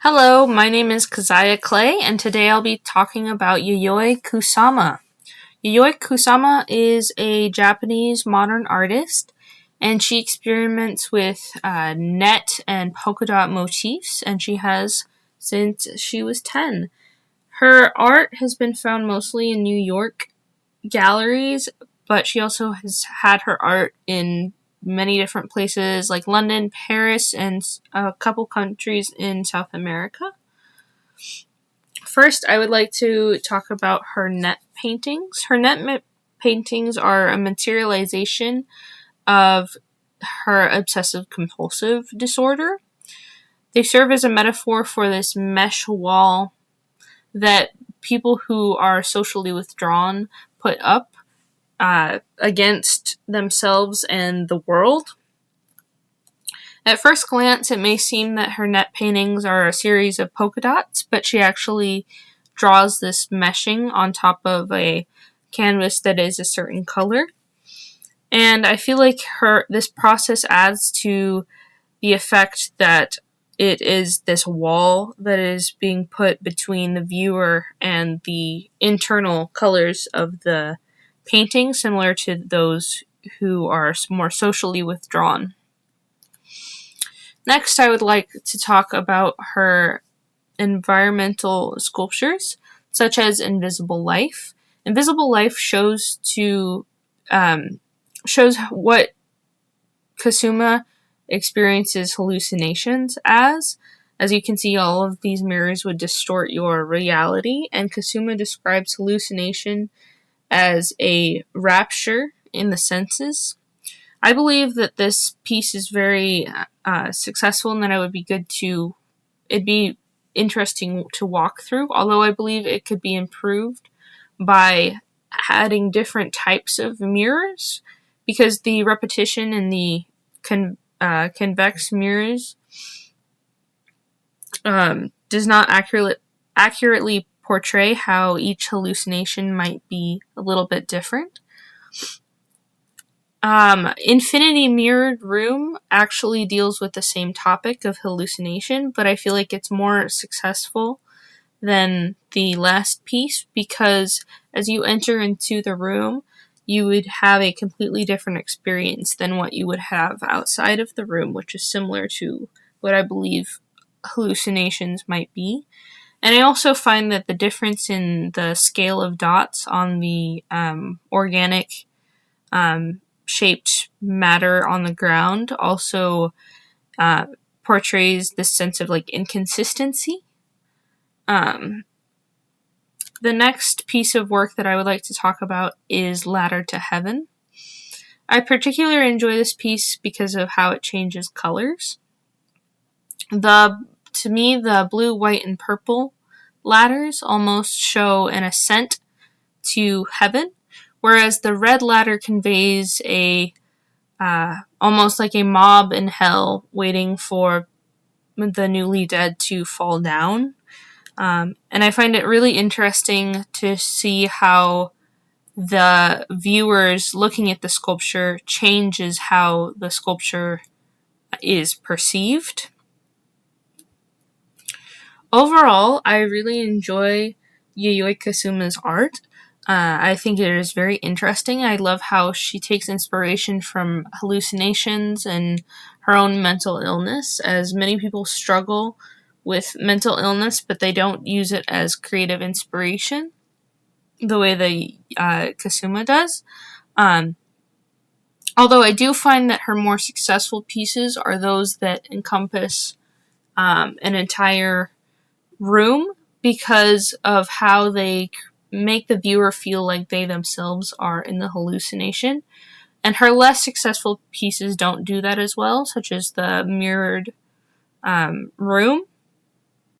Hello, my name is Kazaya Clay, and today I'll be talking about Yayoi Kusama. Yayoi Kusama is a Japanese modern artist, and she experiments with net and polka dot motifs, and she has since she was 10. Her art has been found mostly in New York galleries, but she also has had her art in many different places like London, Paris, and a couple countries in South America. First, I would like to talk about her net paintings. Her paintings are a materialization of her obsessive compulsive disorder. They serve as a metaphor for this mesh wall that people who are socially withdrawn put up against themselves and the world. At first glance, it may seem that her net paintings are a series of polka dots, but she actually draws this meshing on top of a canvas that is a certain color. And I feel like this process adds to the effect that it is this wall that is being put between the viewer and the internal colors of the painting, similar to those who are more socially withdrawn. Next, I would like to talk about her environmental sculptures, such as Invisible Life. Invisible Life shows what Kusama experiences hallucinations as. As you can see, all of these mirrors would distort your reality, and Kusama describes hallucination as a rapture in the senses. I believe that this piece is very successful and that it'd be interesting to walk through, although I believe it could be improved by adding different types of mirrors, because the repetition in the convex mirrors does not accurately portray how each hallucination might be a little bit different. Infinity Mirrored Room actually deals with the same topic of hallucination, but I feel like it's more successful than the last piece, because as you enter into the room, you would have a completely different experience than what you would have outside of the room, which is similar to what I believe hallucinations might be. And I also find that the difference in the scale of dots on the organic shaped matter on the ground also portrays this sense of inconsistency. The next piece of work that I would like to talk about is Ladder to Heaven. I particularly enjoy this piece because of how it changes colors. To me, the blue, white, and purple ladders almost show an ascent to heaven, whereas the red ladder conveys almost like a mob in hell waiting for the newly dead to fall down. And I find it really interesting to see how the viewers looking at the sculpture changes how the sculpture is perceived. Overall, I really enjoy Yayoi Kusama's art. I think it is very interesting. I love how she takes inspiration from hallucinations and her own mental illness, as many people struggle with mental illness, but they don't use it as creative inspiration the way that Kusama does. Although I do find that her more successful pieces are those that encompass an entire room, because of how they make the viewer feel like they themselves are in the hallucination. And her less successful pieces don't do that as well, such as the mirrored room.